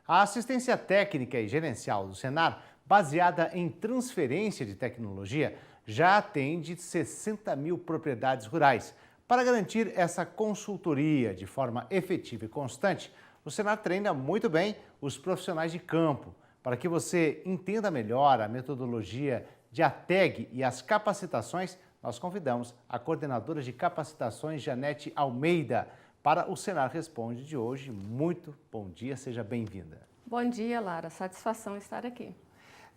A assistência técnica e gerencial do Senar, baseada em transferência de tecnologia, já atende 60 mil propriedades rurais. Para garantir essa consultoria de forma efetiva e constante, o Senar treina muito bem os profissionais de campo. Para que você entenda melhor a metodologia de ATEG e as capacitações, nós convidamos a coordenadora de capacitações, Janete Almeida, para o Senar Responde de hoje. Muito bom dia, seja bem-vinda. Bom dia, Lara. Satisfação estar aqui.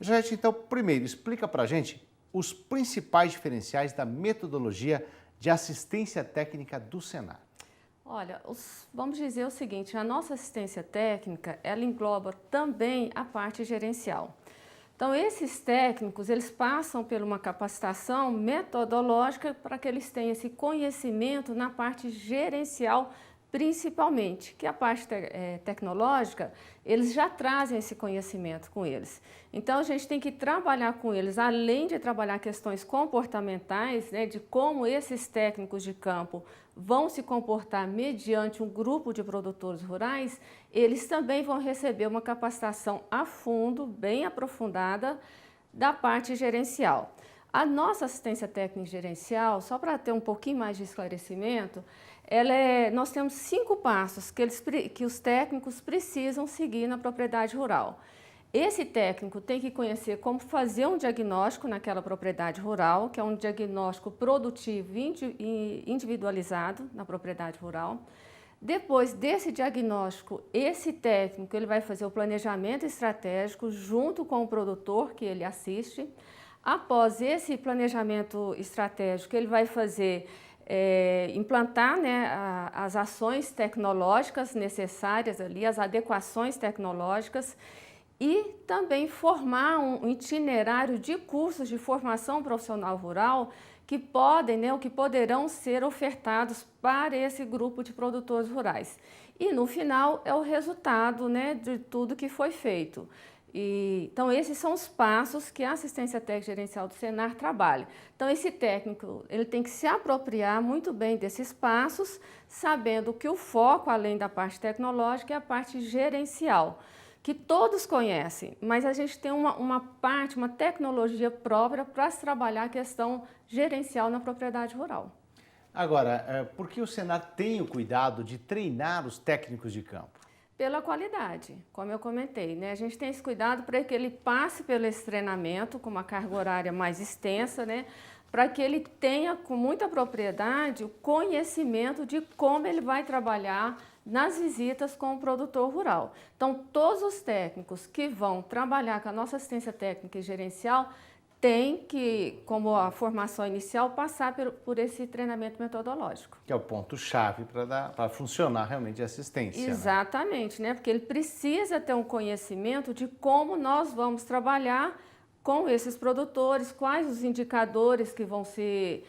Janete, então, primeiro, explica para a gente os principais diferenciais da metodologia de assistência técnica do Senar. Olha, vamos dizer o seguinte, a nossa assistência técnica, ela engloba também a parte gerencial. Então, esses técnicos, eles passam por uma capacitação metodológica para que eles tenham esse conhecimento na parte gerencial, principalmente, que a parte tecnológica, eles já trazem esse conhecimento com eles. Então, a gente tem que trabalhar com eles, além de trabalhar questões comportamentais, né, de como esses técnicos de campo vão se comportar mediante um grupo de produtores rurais, eles também vão receber uma capacitação a fundo, bem aprofundada, da parte gerencial. A nossa assistência técnica gerencial, só para ter um pouquinho mais de esclarecimento, nós temos 5 passos que os técnicos precisam seguir na propriedade rural. Esse técnico tem que conhecer como fazer um diagnóstico naquela propriedade rural, que é um diagnóstico produtivo e individualizado na propriedade rural. Depois desse diagnóstico, esse técnico ele vai fazer o planejamento estratégico junto com o produtor que ele assiste. Após esse planejamento estratégico, ele vai fazer implantar, né, as ações tecnológicas necessárias ali, as adequações tecnológicas e também formar um itinerário de cursos de formação profissional rural que podem, né, ou que poderão ser ofertados para esse grupo de produtores rurais. E no final é o resultado, né, de tudo que foi feito. Então, esses são os passos que a assistência técnica gerencial do Senar trabalha. Então, esse técnico ele tem que se apropriar muito bem desses passos, sabendo que o foco, além da parte tecnológica, é a parte gerencial, que todos conhecem, mas a gente tem uma tecnologia própria para se trabalhar a questão gerencial na propriedade rural. Agora, por que o Senar tem o cuidado de treinar os técnicos de campo? Pela qualidade, como eu comentei, né? A gente tem esse cuidado para que ele passe pelo esse treinamento com uma carga horária mais extensa, né? Para que ele tenha com muita propriedade o conhecimento de como ele vai trabalhar nas visitas com o produtor rural. Então, todos os técnicos que vão trabalhar com a nossa assistência técnica e gerencial têm que, como a formação inicial, passar por esse treinamento metodológico. Que é o ponto-chave para funcionar realmente a assistência. Exatamente, né? Porque ele precisa ter um conhecimento de como nós vamos trabalhar com esses produtores, quais os indicadores que vão ser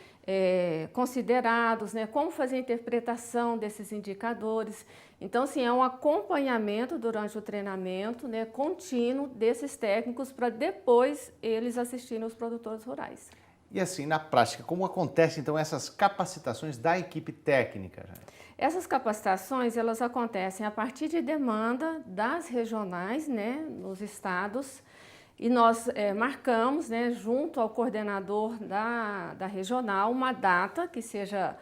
considerados, né? Como fazer a interpretação desses indicadores. Então, assim, é um acompanhamento durante o treinamento, né, contínuo desses técnicos para depois eles assistirem os produtores rurais. E assim, na prática, como acontecem então essas capacitações da equipe técnica? Essas capacitações, elas acontecem a partir de demanda das regionais, né, nos estados, e nós marcamos, né, junto ao coordenador da regional, uma data que seja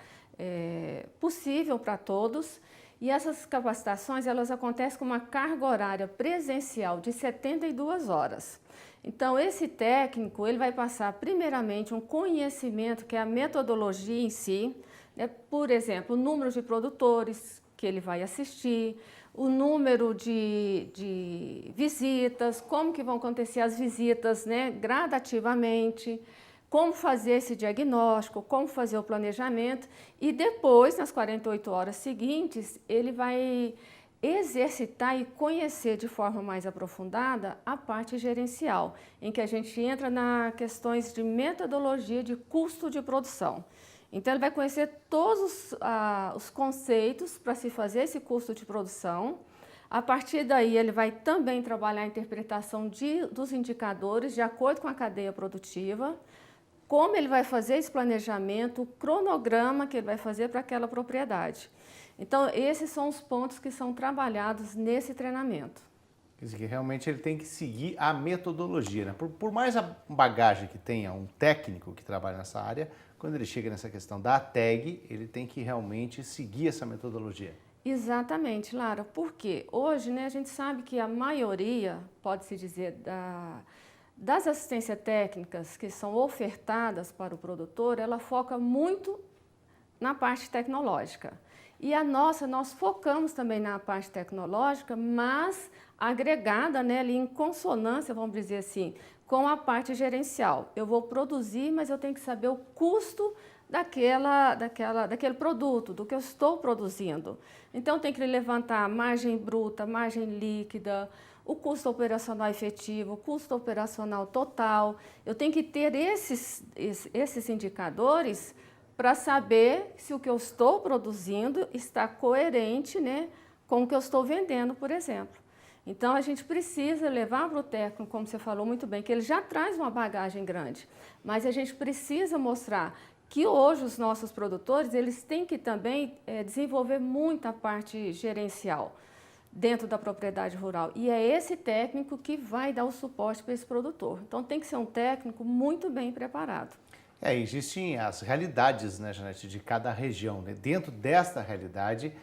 possível para todos. E essas capacitações, elas acontecem com uma carga horária presencial de 72 horas. Então, esse técnico, ele vai passar primeiramente um conhecimento que é a metodologia em si, né? Por exemplo, o número de produtores que ele vai assistir, o número de visitas, como que vão acontecer as visitas, né, gradativamente, como fazer esse diagnóstico, como fazer o planejamento e depois, nas 48 horas seguintes, ele vai exercitar e conhecer de forma mais aprofundada a parte gerencial, em que a gente entra nas questões de metodologia de custo de produção. Então, ele vai conhecer todos os conceitos para se fazer esse custo de produção. A partir daí, ele vai também trabalhar a interpretação dos indicadores de acordo com a cadeia produtiva, como ele vai fazer esse planejamento, o cronograma que ele vai fazer para aquela propriedade. Então, esses são os pontos que são trabalhados nesse treinamento. Quer dizer, que realmente ele tem que seguir a metodologia, né? Por mais a bagagem que tenha um técnico que trabalha nessa área, quando ele chega nessa questão da tag, ele tem que realmente seguir essa metodologia. Exatamente, Lara, porque hoje, né, a gente sabe que a maioria, pode-se dizer, das assistências técnicas que são ofertadas para o produtor, ela foca muito na parte tecnológica. E a nossa, nós focamos também na parte tecnológica, mas agregada, né, ali em consonância, vamos dizer assim, com a parte gerencial. Eu vou produzir, mas eu tenho que saber o custo daquele produto, do que eu estou produzindo. Então, tem que levantar margem bruta, margem líquida, o custo operacional efetivo, o custo operacional total. Eu tenho que ter esses indicadores para saber se o que eu estou produzindo está coerente, né, com o que eu estou vendendo, por exemplo. Então, a gente precisa levar para o técnico, como você falou muito bem, que ele já traz uma bagagem grande, mas a gente precisa mostrar que hoje os nossos produtores, eles têm que também desenvolver muita parte gerencial dentro da propriedade rural. E é esse técnico que vai dar o suporte para esse produtor. Então, tem que ser um técnico muito bem preparado. Existem as realidades, né, Janete, de cada região, né? Dentro desta realidade,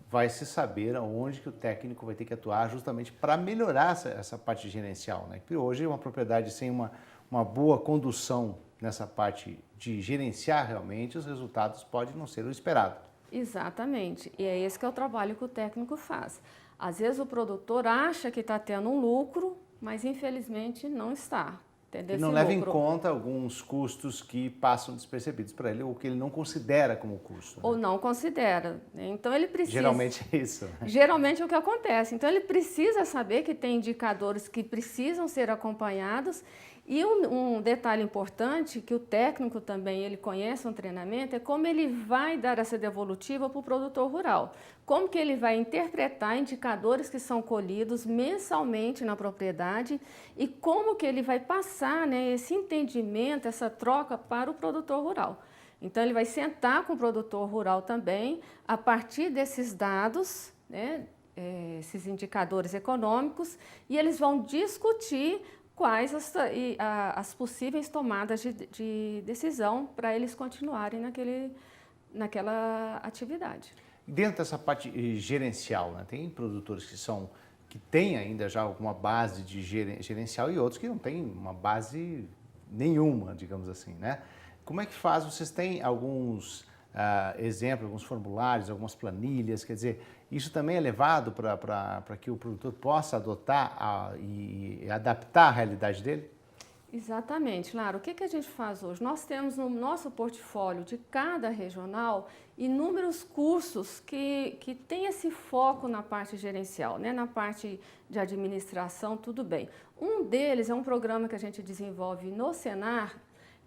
vai se saber aonde que o técnico vai ter que atuar justamente para melhorar essa parte gerencial, né? Porque hoje uma propriedade sem uma boa condução nessa parte de gerenciar realmente, os resultados podem não ser o esperado. Exatamente, e é esse que é o trabalho que o técnico faz. Às vezes o produtor acha que está tendo um lucro, mas infelizmente não está. Ele não leva em conta alguns custos que passam despercebidos para ele, ou que ele não considera como custo. Né? Ou não considera. Então ele precisa... Geralmente é isso. Né? Geralmente é o que acontece. Então ele precisa saber que tem indicadores que precisam ser acompanhados. E um detalhe importante, que o técnico também ele conhece um treinamento, é como ele vai dar essa devolutiva para o produtor rural. Como que ele vai interpretar indicadores que são colhidos mensalmente na propriedade e como que ele vai passar, né, esse entendimento, essa troca para o produtor rural. Então ele vai sentar com o produtor rural também, a partir desses dados, né, esses indicadores econômicos, e eles vão discutir quais as possíveis tomadas de decisão para eles continuarem naquela atividade. Dentro dessa parte gerencial, né, tem produtores que têm ainda já alguma base de gerencial e outros que não têm uma base nenhuma, digamos assim, né? Como é que faz? Vocês têm alguns exemplos, alguns formulários, algumas planilhas, quer dizer, isso também é levado para que o produtor possa adotar e adaptar a realidade dele? Exatamente, Lara. O que a gente faz hoje? Nós temos no nosso portfólio de cada regional inúmeros cursos que têm esse foco na parte gerencial, né? Na parte de administração, tudo bem. Um deles é um programa que a gente desenvolve no Senar,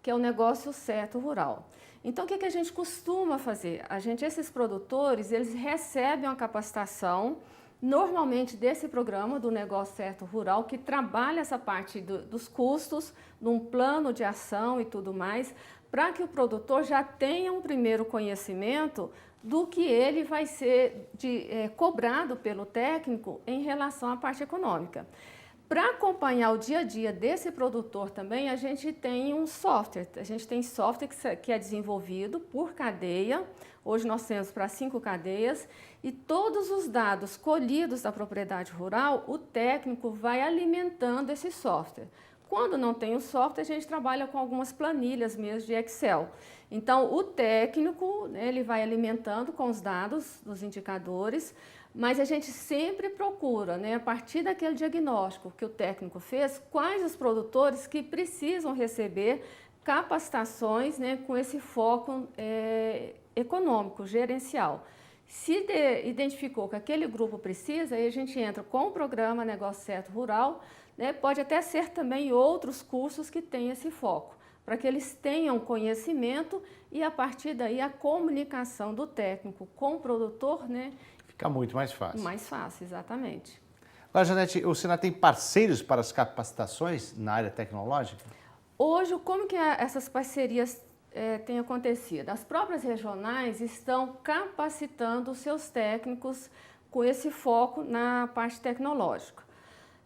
que é o Negócio Certo Rural. Então, o que a gente costuma fazer? Esses produtores, eles recebem uma capacitação, normalmente desse programa do Negócio Certo Rural, que trabalha essa parte dos custos, num plano de ação e tudo mais, para que o produtor já tenha um primeiro conhecimento do que ele vai ser cobrado pelo técnico em relação à parte econômica. Para acompanhar o dia a dia desse produtor também, a gente tem um software. A gente tem software que é desenvolvido por cadeia. Hoje nós temos para 5 cadeias e todos os dados colhidos da propriedade rural, o técnico vai alimentando esse software. Quando não tem o software, a gente trabalha com algumas planilhas mesmo de Excel. Então, o técnico, né, ele vai alimentando com os dados dos indicadores, mas a gente sempre procura, né, a partir daquele diagnóstico que o técnico fez, quais os produtores que precisam receber capacitações, né, com esse foco econômico, gerencial. Se identificou que aquele grupo precisa, aí a gente entra com o programa Negócio Certo Rural, né, pode até ser também outros cursos que têm esse foco, para que eles tenham conhecimento e a partir daí a comunicação do técnico com o produtor, né, fica muito mais fácil. Mais fácil, exatamente. Agora, Janete, o Senar tem parceiros para as capacitações na área tecnológica? Hoje, como que essas parcerias têm acontecido? As próprias regionais estão capacitando os seus técnicos com esse foco na parte tecnológica.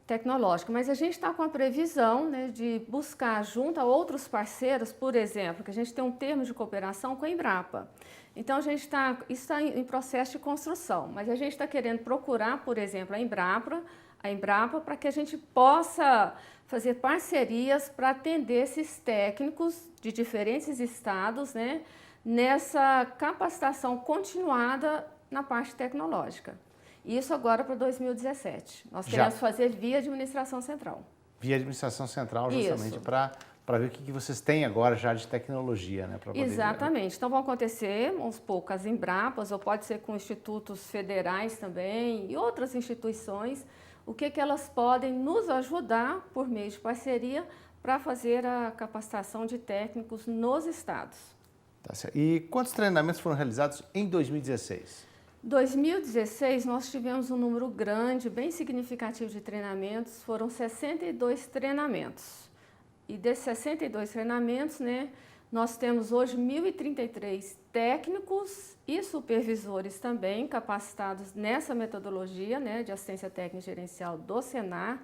tecnológica, mas a gente está com a previsão, né, de buscar junto a outros parceiros, por exemplo, que a gente tem um termo de cooperação com a Embrapa. Então, isso está em processo de construção, mas a gente está querendo procurar, por exemplo, a Embrapa para que a gente possa fazer parcerias para atender esses técnicos de diferentes estados, né, nessa capacitação continuada na parte tecnológica. Isso agora para 2017. Nós queremos fazer via administração central. Via administração central, justamente para ver o que vocês têm agora já de tecnologia, né? Exatamente. Então vão acontecer, vamos supor, com as Embrapas, ou pode ser com institutos federais também e outras instituições, o que elas podem nos ajudar por meio de parceria para fazer a capacitação de técnicos nos estados. Tá certo. E quantos treinamentos foram realizados em 2016? 2016, nós tivemos um número grande, bem significativo de treinamentos, foram 62 treinamentos. E desses 62 treinamentos, né, nós temos hoje 1.033 técnicos e supervisores também capacitados nessa metodologia, né, de assistência técnica e gerencial do Senar,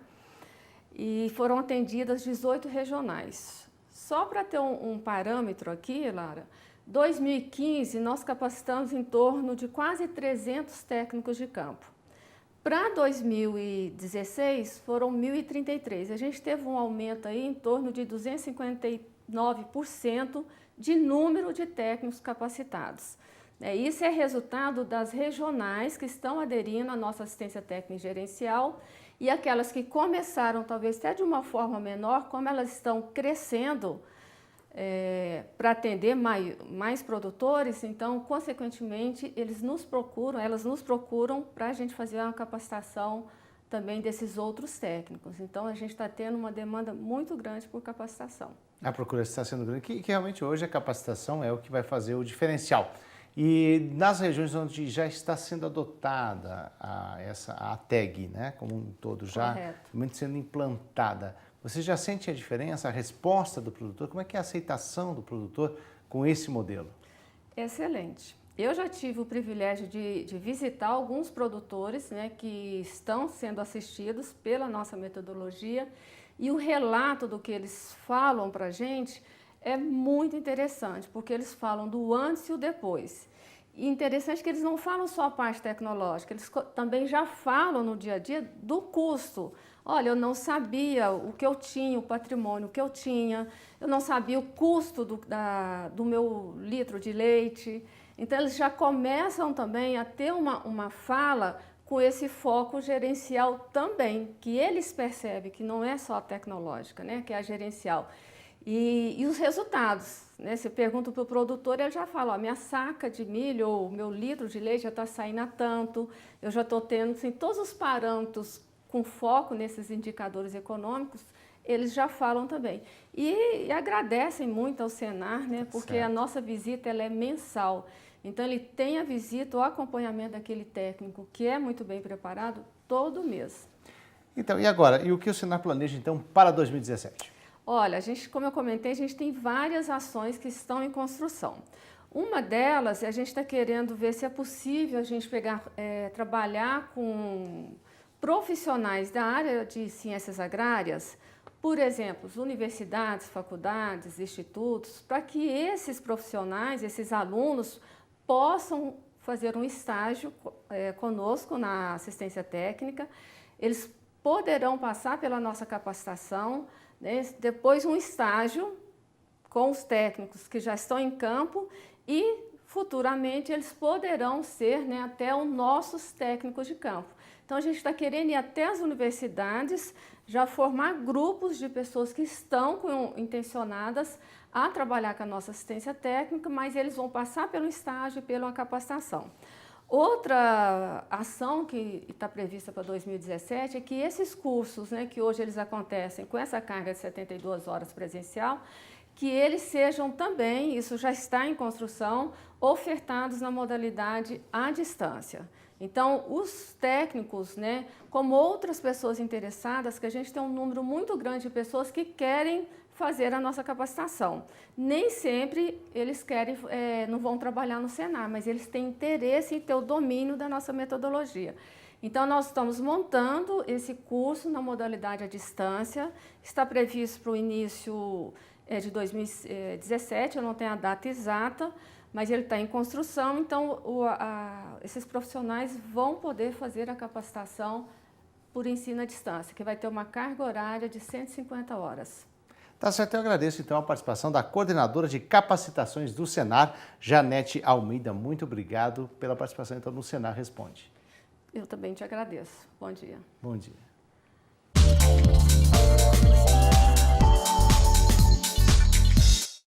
e foram atendidas 18 regionais. Só para ter um parâmetro aqui, Lara, 2015, nós capacitamos em torno de quase 300 técnicos de campo. Para 2016, foram 1.033. A gente teve um aumento aí em torno de 259% de número de técnicos capacitados. Isso é resultado das regionais que estão aderindo à nossa assistência técnica e gerencial e aquelas que começaram, talvez até de uma forma menor, como elas estão crescendo, para atender mais produtores, então, consequentemente, elas nos procuram para a gente fazer uma capacitação também desses outros técnicos. Então, a gente está tendo uma demanda muito grande por capacitação. A procura está sendo grande, que realmente hoje a capacitação é o que vai fazer o diferencial. E nas regiões onde já está sendo adotada a TEG, né, como um todo, já realmente sendo implantada, você já sente a diferença, a resposta do produtor? Como é que é a aceitação do produtor com esse modelo? Excelente. Eu já tive o privilégio de visitar alguns produtores, né, que estão sendo assistidos pela nossa metodologia e o relato do que eles falam para a gente é muito interessante, porque eles falam do antes e o depois. E interessante que eles não falam só a parte tecnológica, eles também já falam no dia a dia do custo. Olha, eu não sabia o que eu tinha, o patrimônio que eu tinha, eu não sabia o custo do meu litro de leite. Então, eles já começam também a ter uma fala com esse foco gerencial também, que eles percebem que não é só a tecnológica, né, que é a gerencial. E os resultados, né? Você pergunta para o produtor, ele já fala, ó, minha saca de milho ou meu litro de leite já está saindo a tanto, eu já estou tendo assim, todos os parâmetros com foco nesses indicadores econômicos, eles já falam também. E agradecem muito ao Senar, né? Porque a nossa visita ela é mensal. Então, ele tem a visita, o acompanhamento daquele técnico, que é muito bem preparado, todo mês. Então, e agora? E o que o Senar planeja, então, para 2017? Olha, como eu comentei, a gente tem várias ações que estão em construção. Uma delas, a gente está querendo ver se é possível a gente trabalhar com profissionais da área de ciências agrárias, por exemplo, universidades, faculdades, institutos, para que esses profissionais, esses alunos, possam fazer um estágio conosco na assistência técnica. Eles poderão passar pela nossa capacitação, né? Depois um estágio com os técnicos que já estão em campo e futuramente eles poderão ser, né, até os nossos técnicos de campo. Então a gente está querendo ir até as universidades, já formar grupos de pessoas que estão intencionadas a trabalhar com a nossa assistência técnica, mas eles vão passar pelo estágio e pela capacitação. Outra ação que está prevista para 2017 é que esses cursos, né, que hoje eles acontecem com essa carga de 72 horas presencial, que eles sejam também, isso já está em construção, ofertados na modalidade à distância. Então, os técnicos, né, como outras pessoas interessadas, que a gente tem um número muito grande de pessoas que querem fazer a nossa capacitação. Nem sempre eles querem, não vão trabalhar no Senar, mas eles têm interesse em ter o domínio da nossa metodologia. Então, nós estamos montando esse curso na modalidade à distância, está previsto para o início de 2017, eu não tenho a data exata, mas ele está em construção, então esses profissionais vão poder fazer a capacitação por ensino à distância, que vai ter uma carga horária de 150 horas. Tá certo, eu agradeço então a participação da coordenadora de capacitações do Senar, Janete Almeida. Muito obrigado pela participação então no Senar Responde. Eu também te agradeço. Bom dia. Bom dia.